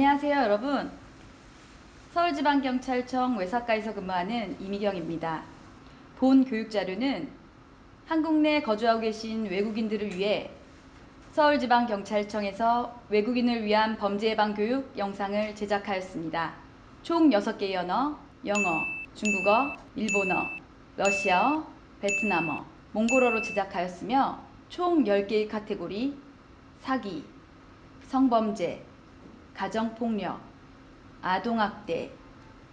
안녕하세요, 여러분. 서울지방경찰청 외사과에서 근무하는 이미경입니다. 본 교육자료는 한국 내 거주하고 계신 외국인들을 위해 서울지방경찰청에서 외국인을 위한 범죄 예방 교육 영상을 제작하였습니다. 총 6개의 언어, 영어, 중국어, 일본어, 러시아어, 베트남어, 몽골어로 제작하였으며 총 10개의 카테고리, 사기, 성범죄, 가정폭력, 아동학대,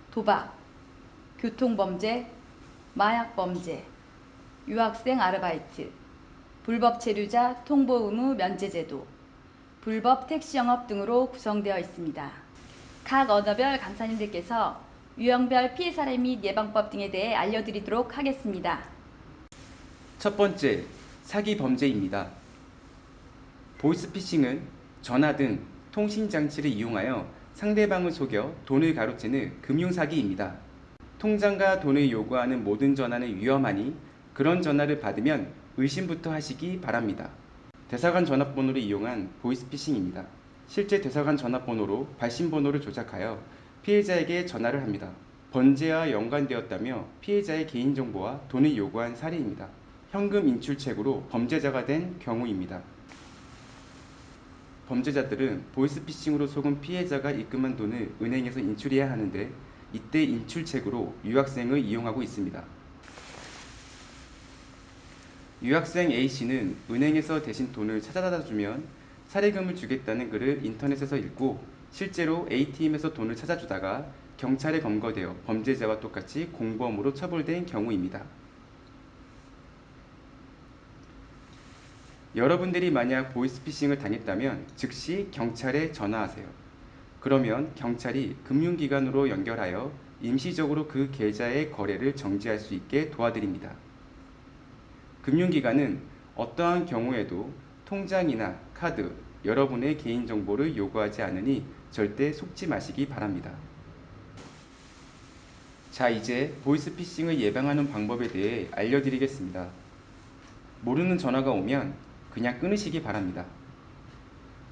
도박, 교통범죄, 마약범죄, 유학생 아르바이트, 불법 체류자 통보 의무 면제제도, 불법 택시 영업 등으로 구성되어 있습니다. 각 언어별 강사님들께서 유형별 피해 사례 및 예방법 등에 대해 알려드리도록 하겠습니다. 첫 번째, 사기 범죄입니다. 보이스피싱은 전화 등 통신장치를 이용하여 상대방을 속여 돈을 가로채는 금융사기입니다. 통장과 돈을 요구하는 모든 전화는 위험하니 그런 전화를 받으면 의심부터 하시기 바랍니다. 대사관 전화번호를 이용한 보이스피싱입니다. 실제 대사관 전화번호로 발신번호를 조작하여 피해자에게 전화를 합니다. 범죄와 연관되었다며 피해자의 개인정보와 돈을 요구한 사례입니다. 현금 인출책으로 범죄자가 된 경우입니다. 범죄자들은 보이스피싱으로 속은 피해자가 입금한 돈을 은행에서 인출해야 하는데 이때 인출책으로 유학생을 이용하고 있습니다. 유학생 A씨는 은행에서 대신 돈을 찾아다 주면 사례금을 주겠다는 글을 인터넷에서 읽고 실제로 ATM에서 돈을 찾아주다가 경찰에 검거되어 범죄자와 똑같이 공범으로 처벌된 경우입니다. 여러분들이 만약 보이스피싱을 당했다면 즉시 경찰에 전화하세요. 그러면 경찰이 금융기관으로 연결하여 임시적으로 그 계좌의 거래를 정지할 수 있게 도와드립니다. 금융기관은 어떠한 경우에도 통장이나 카드, 여러분의 개인정보를 요구하지 않으니 절대 속지 마시기 바랍니다. 자, 이제 보이스피싱을 예방하는 방법에 대해 알려드리겠습니다. 모르는 전화가 오면 그냥 끊으시기 바랍니다.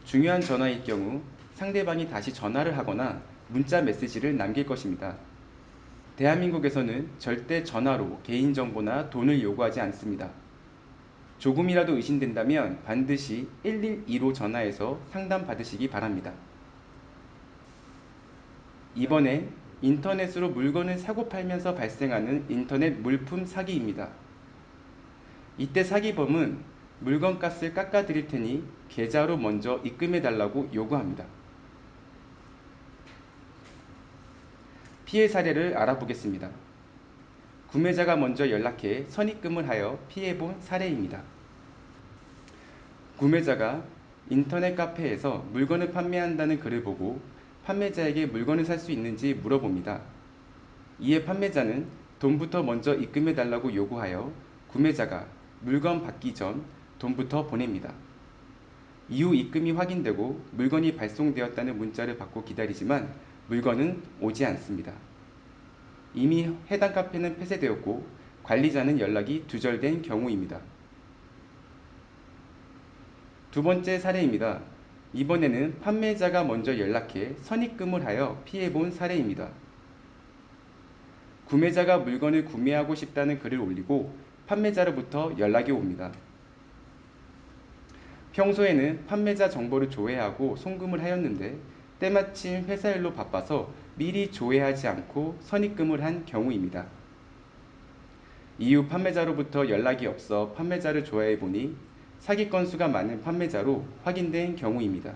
중요한 전화일 경우 상대방이 다시 전화를 하거나 문자 메시지를 남길 것입니다. 대한민국에서는 절대 전화로 개인정보나 돈을 요구하지 않습니다. 조금이라도 의심된다면 반드시 112로 전화해서 상담받으시기 바랍니다. 이번엔 인터넷으로 물건을 사고 팔면서 발생하는 인터넷 물품 사기입니다. 이때 사기범은 물건값을 깎아드릴 테니 계좌로 먼저 입금해 달라고 요구합니다. 피해 사례를 알아보겠습니다. 구매자가 먼저 연락해 선입금을 하여 피해본 사례입니다. 구매자가 인터넷 카페에서 물건을 판매한다는 글을 보고 판매자에게 물건을 살 수 있는지 물어봅니다. 이에 판매자는 돈부터 먼저 입금해 달라고 요구하여 구매자가 물건 받기 전 돈부터 보냅니다. 이후 입금이 확인되고 물건이 발송되었다는 문자를 받고 기다리지만 물건은 오지 않습니다. 이미 해당 카페는 폐쇄되었고 관리자는 연락이 두절된 경우입니다. 두 번째 사례입니다. 이번에는 판매자가 먼저 연락해 선입금을 하여 피해본 사례입니다. 구매자가 물건을 구매하고 싶다는 글을 올리고 판매자로부터 연락이 옵니다. 평소에는 판매자 정보를 조회하고 송금을 하였는데 때마침 회사 일로 바빠서 미리 조회하지 않고 선입금을 한 경우입니다. 이후 판매자로부터 연락이 없어 판매자를 조회해 보니 사기 건수가 많은 판매자로 확인된 경우입니다.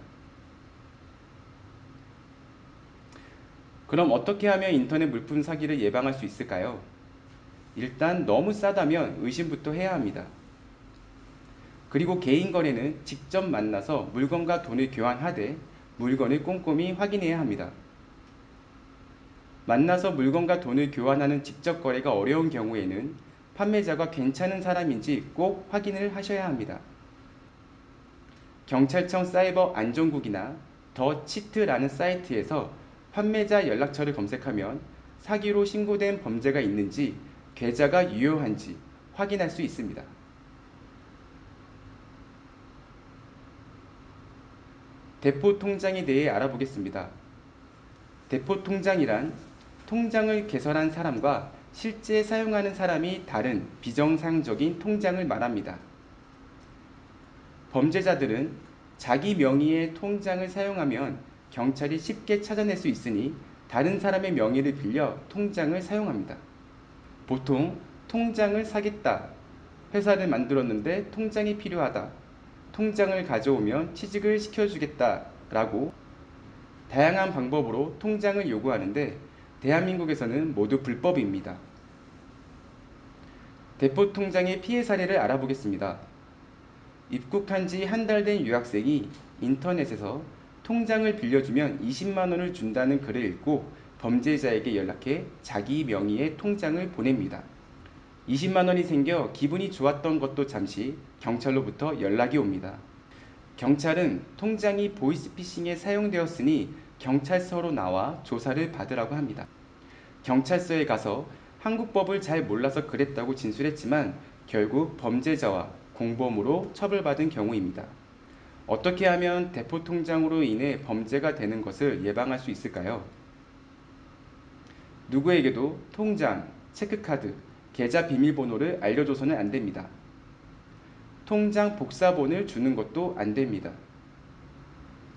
그럼 어떻게 하면 인터넷 물품 사기를 예방할 수 있을까요? 일단 너무 싸다면 의심부터 해야 합니다. 그리고 개인 거래는 직접 만나서 물건과 돈을 교환하되 물건을 꼼꼼히 확인해야 합니다. 만나서 물건과 돈을 교환하는 직접 거래가 어려운 경우에는 판매자가 괜찮은 사람인지 꼭 확인을 하셔야 합니다. 경찰청 사이버 안전국이나 더 치트라는 사이트에서 판매자 연락처를 검색하면 사기로 신고된 범죄가 있는지 계좌가 유효한지 확인할 수 있습니다. 대포 통장에 대해 알아보겠습니다. 대포 통장이란 통장을 개설한 사람과 실제 사용하는 사람이 다른 비정상적인 통장을 말합니다. 범죄자들은 자기 명의의 통장을 사용하면 경찰이 쉽게 찾아낼 수 있으니 다른 사람의 명의를 빌려 통장을 사용합니다. 보통 통장을 사겠다, 회사를 만들었는데 통장이 필요하다, 통장을 가져오면 취직을 시켜주겠다라고 다양한 방법으로 통장을 요구하는데 대한민국에서는 모두 불법입니다. 대포 통장의 피해 사례를 알아보겠습니다. 입국한 지 한 달 된 유학생이 인터넷에서 통장을 빌려주면 20만 원을 준다는 글을 읽고 범죄자에게 연락해 자기 명의의 통장을 보냅니다. 20만 원이 생겨 기분이 좋았던 것도 잠시 경찰로부터 연락이 옵니다. 경찰은 통장이 보이스피싱에 사용되었으니 경찰서로 나와 조사를 받으라고 합니다. 경찰서에 가서 한국법을 잘 몰라서 그랬다고 진술했지만 결국 범죄자와 공범으로 처벌받은 경우입니다. 어떻게 하면 대포 통장으로 인해 범죄가 되는 것을 예방할 수 있을까요? 누구에게도 통장, 체크카드, 계좌 비밀번호를 알려줘서는 안 됩니다. 통장 복사본을 주는 것도 안 됩니다.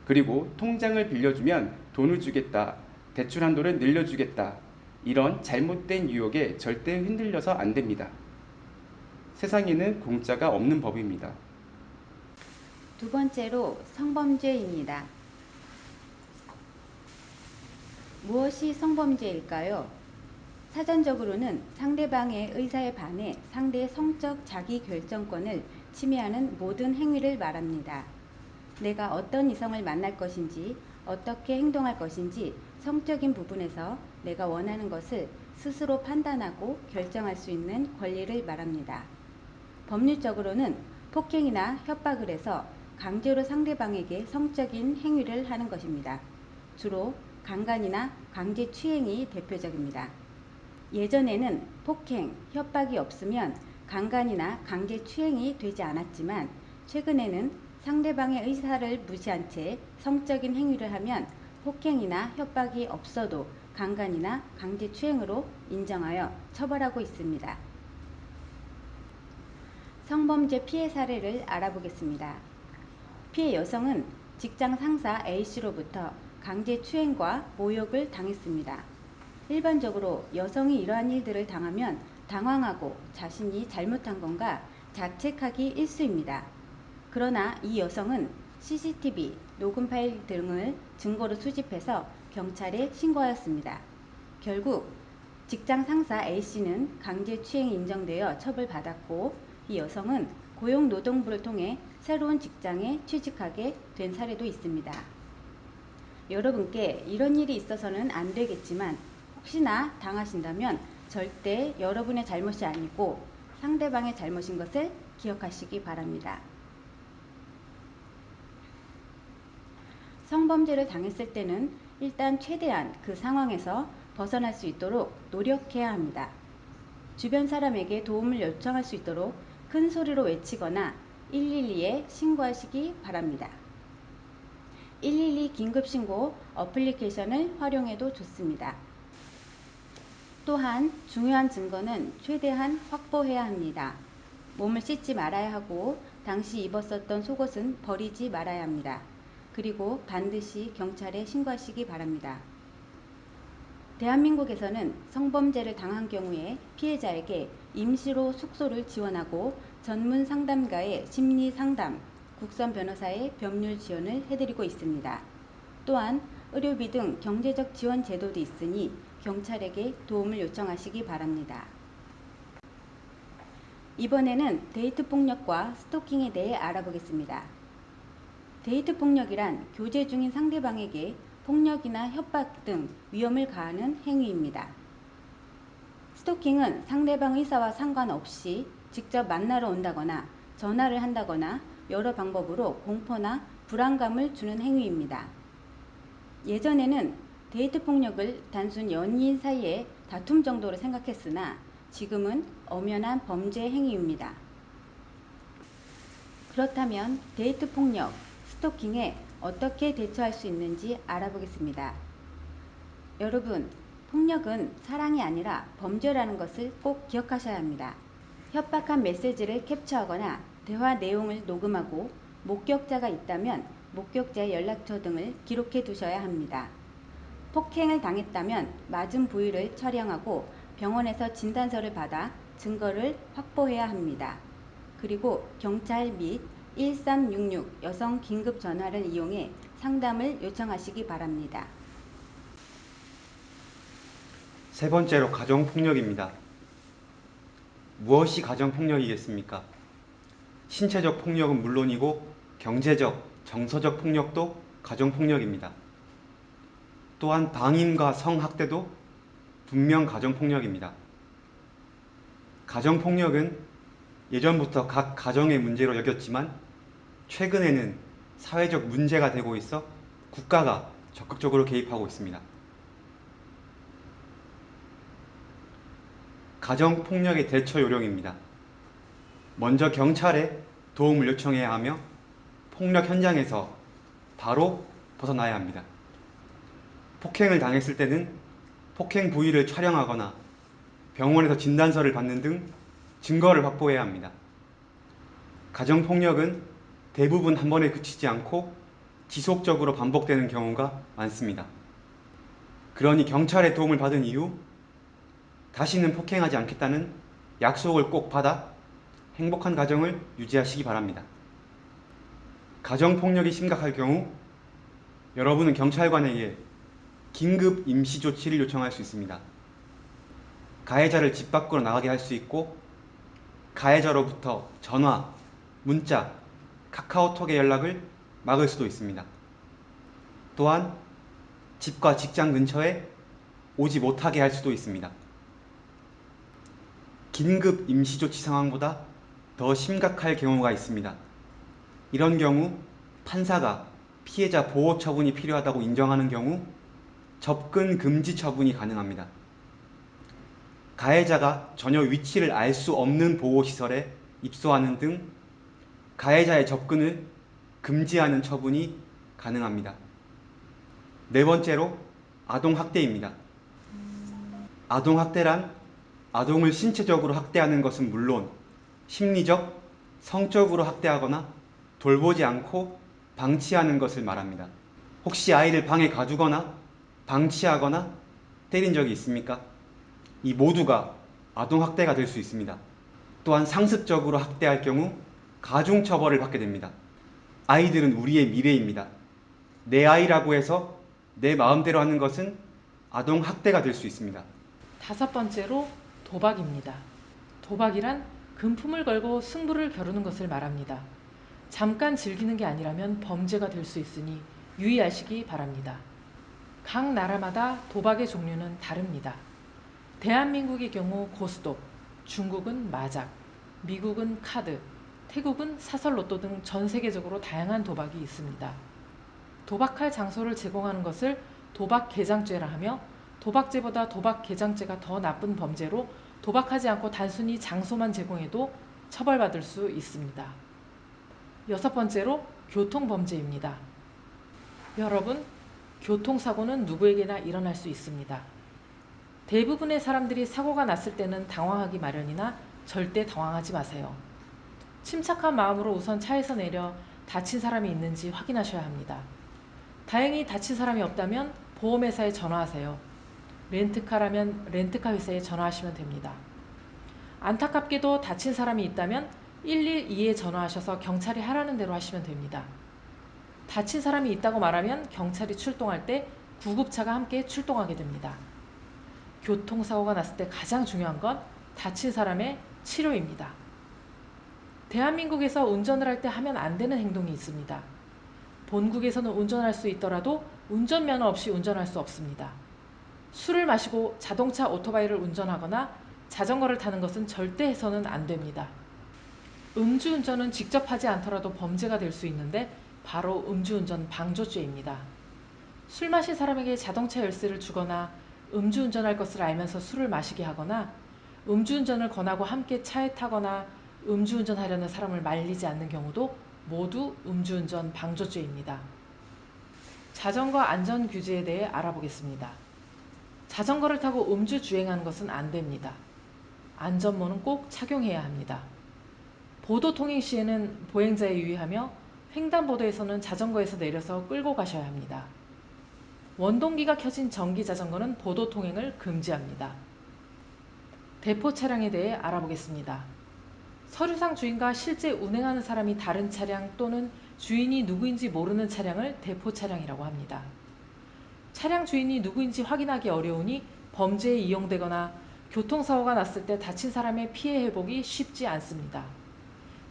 그리고 통장을 빌려주면 돈을 주겠다, 대출 한도를 늘려주겠다, 이런 잘못된 유혹에 절대 흔들려서 안 됩니다. 세상에는 공짜가 없는 법입니다. 두 번째로 성범죄입니다. 무엇이 성범죄일까요? 사전적으로는 상대방의 의사에 반해 상대의 성적 자기결정권을 침해하는 모든 행위를 말합니다. 내가 어떤 이성을 만날 것인지, 어떻게 행동할 것인지 성적인 부분에서 내가 원하는 것을 스스로 판단하고 결정할 수 있는 권리를 말합니다. 법률적으로는 폭행이나 협박을 해서 강제로 상대방에게 성적인 행위를 하는 것입니다. 주로 강간이나 강제추행이 대표적입니다. 예전에는 폭행, 협박이 없으면 강간이나 강제추행이 되지 않았지만 최근에는 상대방의 의사를 무시한 채 성적인 행위를 하면 폭행이나 협박이 없어도 강간이나 강제추행으로 인정하여 처벌하고 있습니다. 성범죄 피해 사례를 알아보겠습니다. 피해 여성은 직장 상사 A씨로부터 강제추행과 모욕을 당했습니다. 일반적으로 여성이 이러한 일들을 당하면 당황하고 자신이 잘못한 건가 자책하기 일쑤입니다. 그러나 이 여성은 CCTV, 녹음 파일 등을 증거로 수집해서 경찰에 신고하였습니다. 결국 직장 상사 A씨는 강제추행이 인정되어 처벌받았고 이 여성은 고용노동부를 통해 새로운 직장에 취직하게 된 사례도 있습니다. 여러분께 이런 일이 있어서는 안 되겠지만 혹시나 당하신다면 절대 여러분의 잘못이 아니고 상대방의 잘못인 것을 기억하시기 바랍니다. 성범죄를 당했을 때는 일단 최대한 그 상황에서 벗어날 수 있도록 노력해야 합니다. 주변 사람에게 도움을 요청할 수 있도록 큰 소리로 외치거나 112에 신고하시기 바랍니다. 112 긴급신고 어플리케이션을 활용해도 좋습니다. 또한 중요한 증거는 최대한 확보해야 합니다. 몸을 씻지 말아야 하고 당시 입었었던 속옷은 버리지 말아야 합니다. 그리고 반드시 경찰에 신고하시기 바랍니다. 대한민국에서는 성범죄를 당한 경우에 피해자에게 임시로 숙소를 지원하고 전문 상담가의 심리 상담, 국선 변호사의 법률 지원을 해드리고 있습니다. 또한 의료비 등 경제적 지원 제도도 있으니 경찰에게 도움을 요청하시기 바랍니다. 이번에는 데이트 폭력과 스토킹에 대해 알아보겠습니다. 데이트 폭력이란 교제 중인 상대방에게 폭력이나 협박 등 위험을 가하는 행위입니다. 스토킹은 상대방 의사와 상관없이 직접 만나러 온다거나 전화를 한다거나 여러 방법으로 공포나 불안감을 주는 행위입니다. 예전에는 데이트 폭력을 단순 연인 사이의 다툼 정도로 생각했으나 지금은 엄연한 범죄 행위입니다. 그렇다면 데이트 폭력, 스토킹에 어떻게 대처할 수 있는지 알아보겠습니다. 여러분, 폭력은 사랑이 아니라 범죄라는 것을 꼭 기억하셔야 합니다. 협박한 메시지를 캡처하거나 대화 내용을 녹음하고 목격자가 있다면 목격자의 연락처 등을 기록해 두셔야 합니다. 폭행을 당했다면 맞은 부위를 촬영하고 병원에서 진단서를 받아 증거를 확보해야 합니다. 그리고 경찰 및 1366 여성 긴급 전화를 이용해 상담을 요청하시기 바랍니다. 세 번째로 가정폭력입니다. 무엇이 가정폭력이겠습니까? 신체적 폭력은 물론이고 경제적, 정서적 폭력도 가정폭력입니다. 또한 방임과 성학대도 분명 가정폭력입니다. 가정폭력은 예전부터 각 가정의 문제로 여겼지만 최근에는 사회적 문제가 되고 있어 국가가 적극적으로 개입하고 있습니다. 가정폭력의 대처 요령입니다. 먼저 경찰에 도움을 요청해야 하며 폭력 현장에서 바로 벗어나야 합니다. 폭행을 당했을 때는 폭행 부위를 촬영하거나 병원에서 진단서를 받는 등 증거를 확보해야 합니다. 가정폭력은 대부분 한 번에 그치지 않고 지속적으로 반복되는 경우가 많습니다. 그러니 경찰의 도움을 받은 이후 다시는 폭행하지 않겠다는 약속을 꼭 받아 행복한 가정을 유지하시기 바랍니다. 가정폭력이 심각할 경우 여러분은 경찰관에게 긴급 임시조치를 요청할 수 있습니다. 가해자를 집 밖으로 나가게 할 수 있고 가해자로부터 전화, 문자, 카카오톡의 연락을 막을 수도 있습니다. 또한 집과 직장 근처에 오지 못하게 할 수도 있습니다. 긴급 임시조치 상황보다 더 심각할 경우가 있습니다. 이런 경우 판사가 피해자 보호 처분이 필요하다고 인정하는 경우 접근 금지 처분이 가능합니다. 가해자가 전혀 위치를 알 수 없는 보호시설에 입소하는 등 가해자의 접근을 금지하는 처분이 가능합니다. 네 번째로 아동학대입니다. 아동학대란 아동을 신체적으로 학대하는 것은 물론 심리적, 성적으로 학대하거나 돌보지 않고 방치하는 것을 말합니다. 혹시 아이를 방에 가두거나 방치하거나 때린 적이 있습니까? 이 모두가 아동학대가 될 수 있습니다. 또한 상습적으로 학대할 경우 가중처벌을 받게 됩니다. 아이들은 우리의 미래입니다. 내 아이라고 해서 내 마음대로 하는 것은 아동학대가 될 수 있습니다. 다섯 번째로 도박입니다. 도박이란 금품을 걸고 승부를 겨루는 것을 말합니다. 잠깐 즐기는 게 아니라면 범죄가 될 수 있으니 유의하시기 바랍니다. 각 나라마다 도박의 종류는 다릅니다. 대한민국의 경우 고스톱, 중국은 마작, 미국은 카드, 태국은 사설로또 등 전 세계적으로 다양한 도박이 있습니다. 도박할 장소를 제공하는 것을 도박개장죄라 하며 도박죄보다 도박개장죄가 더 나쁜 범죄로 도박하지 않고 단순히 장소만 제공해도 처벌받을 수 있습니다. 여섯 번째로 교통범죄입니다. 여러분, 교통사고는 누구에게나 일어날 수 있습니다. 대부분의 사람들이 사고가 났을 때는 당황하기 마련이나 절대 당황하지 마세요. 침착한 마음으로 우선 차에서 내려 다친 사람이 있는지 확인하셔야 합니다. 다행히 다친 사람이 없다면 보험회사에 전화하세요. 렌트카라면 렌트카 회사에 전화하시면 됩니다. 안타깝게도 다친 사람이 있다면 112에 전화하셔서 경찰이 하라는 대로 하시면 됩니다. 다친 사람이 있다고 말하면 경찰이 출동할 때 구급차가 함께 출동하게 됩니다. 교통사고가 났을 때 가장 중요한 건 다친 사람의 치료입니다. 대한민국에서 운전을 할 때 하면 안 되는 행동이 있습니다. 본국에서는 운전할 수 있더라도 운전면허 없이 운전할 수 없습니다. 술을 마시고 자동차 오토바이를 운전하거나 자전거를 타는 것은 절대 해서는 안 됩니다. 음주운전은 직접 하지 않더라도 범죄가 될 수 있는데 바로 음주운전 방조죄입니다. 술 마신 사람에게 자동차 열쇠를 주거나 음주운전할 것을 알면서 술을 마시게 하거나 음주운전을 권하고 함께 차에 타거나 음주운전하려는 사람을 말리지 않는 경우도 모두 음주운전 방조죄입니다. 자전거 안전규제에 대해 알아보겠습니다. 자전거를 타고 음주 주행하는 것은 안 됩니다. 안전모는 꼭 착용해야 합니다. 보도통행 시에는 보행자에 유의하며 횡단보도에서는 자전거에서 내려서 끌고 가셔야 합니다. 원동기가 켜진 전기자전거는 보도통행을 금지합니다. 대포 차량에 대해 알아보겠습니다. 서류상 주인과 실제 운행하는 사람이 다른 차량 또는 주인이 누구인지 모르는 차량을 대포 차량이라고 합니다. 차량 주인이 누구인지 확인하기 어려우니 범죄에 이용되거나 교통사고가 났을 때 다친 사람의 피해 회복이 쉽지 않습니다.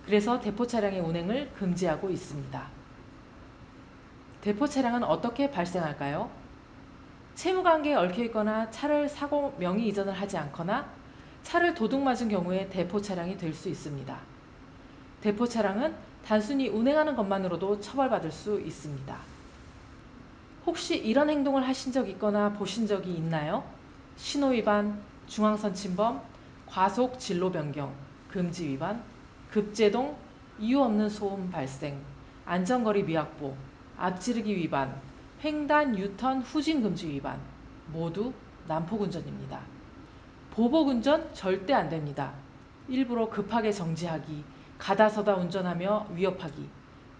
그래서 대포 차량의 운행을 금지하고 있습니다. 대포 차량은 어떻게 발생할까요? 채무관계에 얽혀있거나 차를 사고 명의 이전을 하지 않거나 차를 도둑 맞은 경우에 대포 차량이 될 수 있습니다. 대포 차량은 단순히 운행하는 것만으로도 처벌받을 수 있습니다. 혹시 이런 행동을 하신 적 있거나 보신 적이 있나요? 신호위반, 중앙선 침범, 과속 진로 변경, 금지 위반, 급제동, 이유 없는 소음 발생, 안전거리 미확보, 앞지르기 위반, 횡단 유턴 후진 금지 위반, 모두 난폭운전입니다. 보복운전 절대 안 됩니다. 일부러 급하게 정지하기, 가다서다 운전하며 위협하기,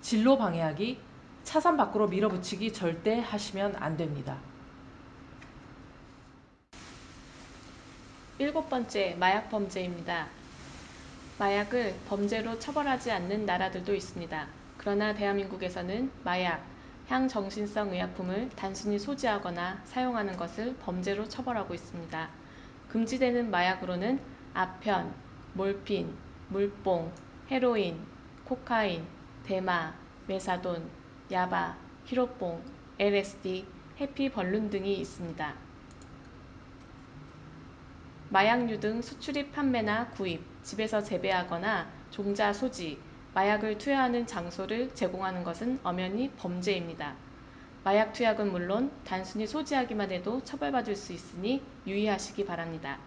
진로 방해하기, 차선 밖으로 밀어붙이기 절대 하시면 안 됩니다. 7번째, 마약 범죄입니다. 마약을 범죄로 처벌하지 않는 나라들도 있습니다. 그러나 대한민국에서는 마약, 향정신성 의약품을 단순히 소지하거나 사용하는 것을 범죄로 처벌하고 있습니다. 금지되는 마약으로는 아편, 몰핀, 물뽕, 헤로인, 코카인, 대마, 메사돈, 야바, 히로뽕, LSD, 해피벌룬 등이 있습니다. 마약류 등 수출입 판매나 구입, 집에서 재배하거나 종자 소지, 마약을 투여하는 장소를 제공하는 것은 엄연히 범죄입니다. 마약 투약은 물론 단순히 소지하기만 해도 처벌받을 수 있으니 유의하시기 바랍니다.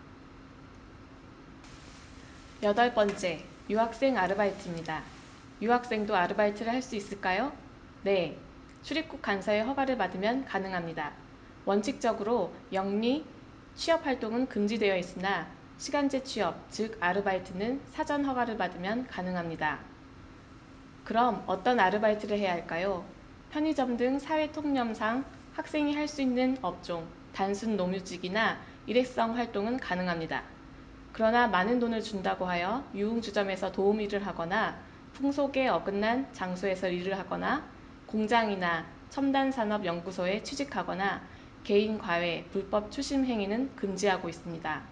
8번째, 유학생 아르바이트입니다. 유학생도 아르바이트를 할 수 있을까요? 네, 출입국 간사의 허가를 받으면 가능합니다. 원칙적으로 영리, 취업활동은 금지되어 있으나 시간제 취업, 즉 아르바이트는 사전 허가를 받으면 가능합니다. 그럼 어떤 아르바이트를 해야 할까요? 편의점 등 사회통념상 학생이 할 수 있는 업종, 단순 노무직이나 일회성 활동은 가능합니다. 그러나 많은 돈을 준다고 하여 유흥주점에서 도움 일을 하거나 풍속에 어긋난 장소에서 일을 하거나 공장이나 첨단산업연구소에 취직하거나 개인 과외, 불법 추심 행위는 금지하고 있습니다.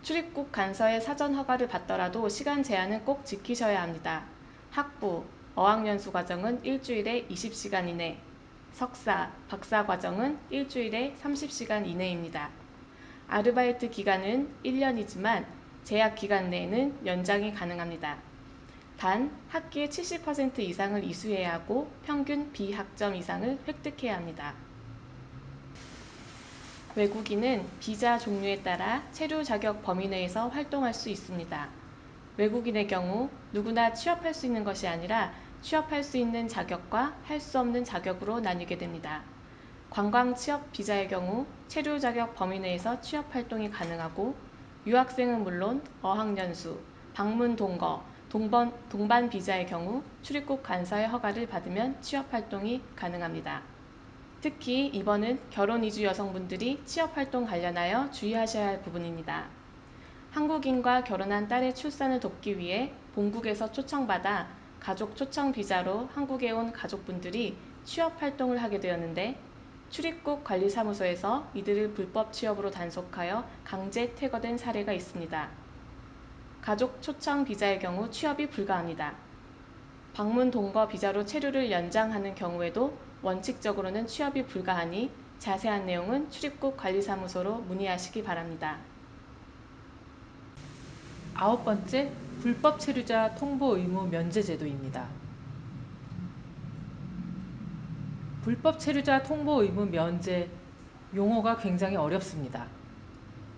출입국 간서의 사전 허가를 받더라도 시간 제한은 꼭 지키셔야 합니다. 학부, 어학연수 과정은 일주일에 20시간 이내, 석사, 박사 과정은 일주일에 30시간 이내입니다. 아르바이트 기간은 1년이지만 제약 기간 내에는 연장이 가능합니다. 단 학기의 70% 이상을 이수해야 하고 평균 B학점 이상을 획득해야 합니다. 외국인은 비자 종류에 따라 체류 자격 범위 내에서 활동할 수 있습니다. 외국인의 경우 누구나 취업할 수 있는 것이 아니라 취업할 수 있는 자격과 할 수 없는 자격으로 나뉘게 됩니다. 관광 취업 비자의 경우 체류 자격 범위 내에서 취업 활동이 가능하고 유학생은 물론 어학연수, 방문 동거, 동반 비자의 경우 출입국 간사의 허가를 받으면 취업 활동이 가능합니다. 특히 이번은 결혼 이주 여성분들이 취업 활동 관련하여 주의하셔야 할 부분입니다. 한국인과 결혼한 딸의 출산을 돕기 위해 본국에서 초청받아 가족 초청 비자로 한국에 온 가족분들이 취업 활동을 하게 되었는데 출입국 관리사무소에서 이들을 불법 취업으로 단속하여 강제 퇴거된 사례가 있습니다. 가족 초청 비자의 경우 취업이 불가합니다. 방문 동거 비자로 체류를 연장하는 경우에도 원칙적으로는 취업이 불가하니 자세한 내용은 출입국 관리사무소로 문의하시기 바랍니다. 9번째, 불법 체류자 통보 의무 면제 제도입니다. 불법 체류자 통보 의무 면제 용어가 굉장히 어렵습니다.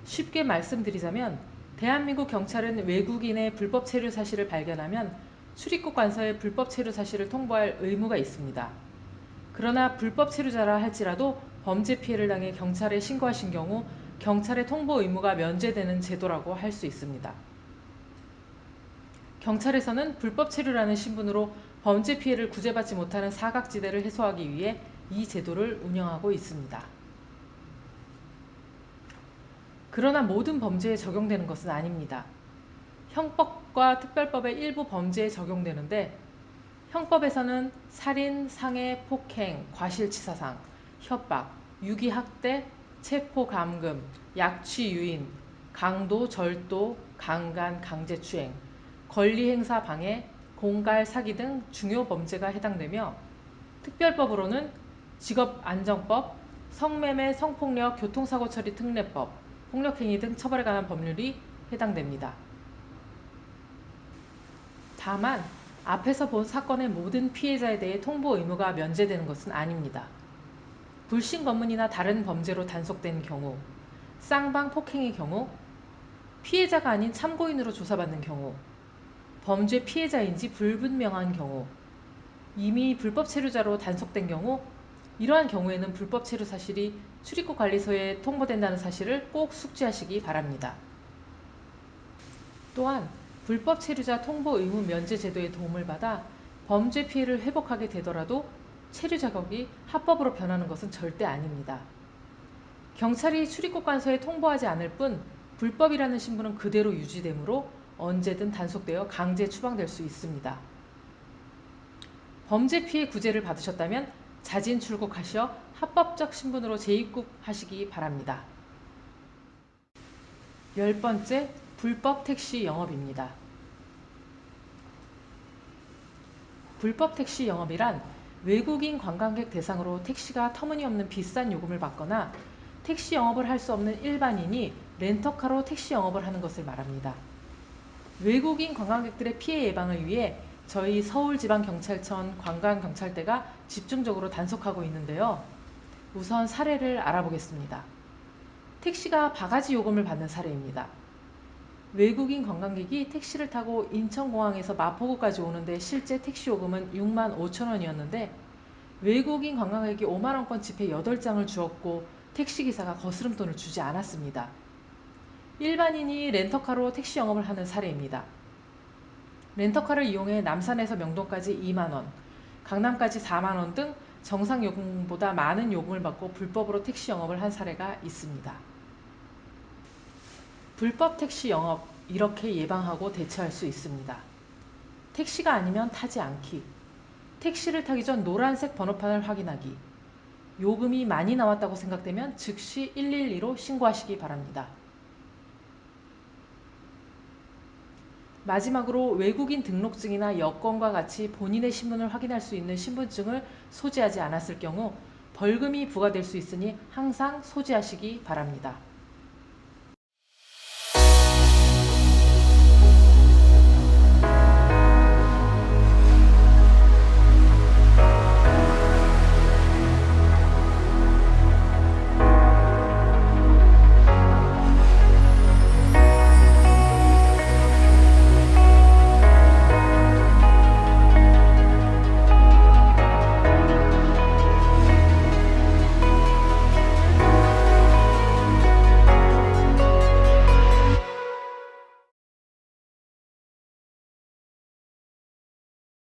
쉽게 말씀드리자면 대한민국 경찰은 외국인의 불법 체류 사실을 발견하면 출입국 관서에 불법 체류 사실을 통보할 의무가 있습니다. 그러나 불법 체류자라 할지라도 범죄 피해를 당해 경찰에 신고하신 경우 경찰의 통보 의무가 면제되는 제도라고 할 수 있습니다. 경찰에서는 불법 체류라는 신분으로 범죄 피해를 구제받지 못하는 사각지대를 해소하기 위해 이 제도를 운영하고 있습니다. 그러나 모든 범죄에 적용되는 것은 아닙니다. 형법과 특별법의 일부 범죄에 적용되는데 형법에서는 살인, 상해, 폭행, 과실치사상, 협박, 유기학대, 체포감금, 약취유인, 강도, 절도, 강간, 강제추행, 권리행사 방해, 공갈, 사기 등 중요 범죄가 해당되며 특별법으로는 직업안정법, 성매매, 성폭력, 교통사고처리 특례법, 폭력행위 등 처벌에 관한 법률이 해당됩니다. 다만 앞에서 본 사건의 모든 피해자에 대해 통보 의무가 면제되는 것은 아닙니다. 불신 검문이나 다른 범죄로 단속된 경우, 쌍방 폭행의 경우, 피해자가 아닌 참고인으로 조사받는 경우, 범죄 피해자인지 불분명한 경우, 이미 불법 체류자로 단속된 경우, 이러한 경우에는 불법 체류 사실이 출입국 관리소에 통보된다는 사실을 꼭 숙지하시기 바랍니다. 또한 불법 체류자 통보 의무 면제 제도의 도움을 받아 범죄 피해를 회복하게 되더라도 체류 자격이 합법으로 변하는 것은 절대 아닙니다. 경찰이 출입국 관서에 통보하지 않을 뿐 불법이라는 신분은 그대로 유지되므로 언제든 단속되어 강제 추방될 수 있습니다. 범죄 피해 구제를 받으셨다면 자진 출국하셔 합법적 신분으로 재입국하시기 바랍니다. 10번째, 불법 택시 영업입니다. 불법 택시 영업이란 외국인 관광객 대상으로 택시가 터무니없는 비싼 요금을 받거나 택시 영업을 할 수 없는 일반인이 렌터카로 택시 영업을 하는 것을 말합니다. 외국인 관광객들의 피해 예방을 위해 저희 서울지방경찰청 관광경찰대가 집중적으로 단속하고 있는데요. 우선 사례를 알아보겠습니다. 택시가 바가지 요금을 받는 사례입니다. 외국인 관광객이 택시를 타고 인천공항에서 마포구까지 오는데 실제 택시 요금은 6만 5천 원이었는데 외국인 관광객이 5만 원권 지폐 8장을 주었고 택시기사가 거스름돈을 주지 않았습니다. 일반인이 렌터카로 택시 영업을 하는 사례입니다. 렌터카를 이용해 남산에서 명동까지 2만 원, 강남까지 4만 원 등 정상 요금보다 많은 요금을 받고 불법으로 택시 영업을 한 사례가 있습니다. 불법 택시 영업, 이렇게 예방하고 대처할 수 있습니다. 택시가 아니면 타지 않기, 택시를 타기 전 노란색 번호판을 확인하기, 요금이 많이 나왔다고 생각되면 즉시 112로 신고하시기 바랍니다. 마지막으로 외국인 등록증이나 여권과 같이 본인의 신분을 확인할 수 있는 신분증을 소지하지 않았을 경우 벌금이 부과될 수 있으니 항상 소지하시기 바랍니다.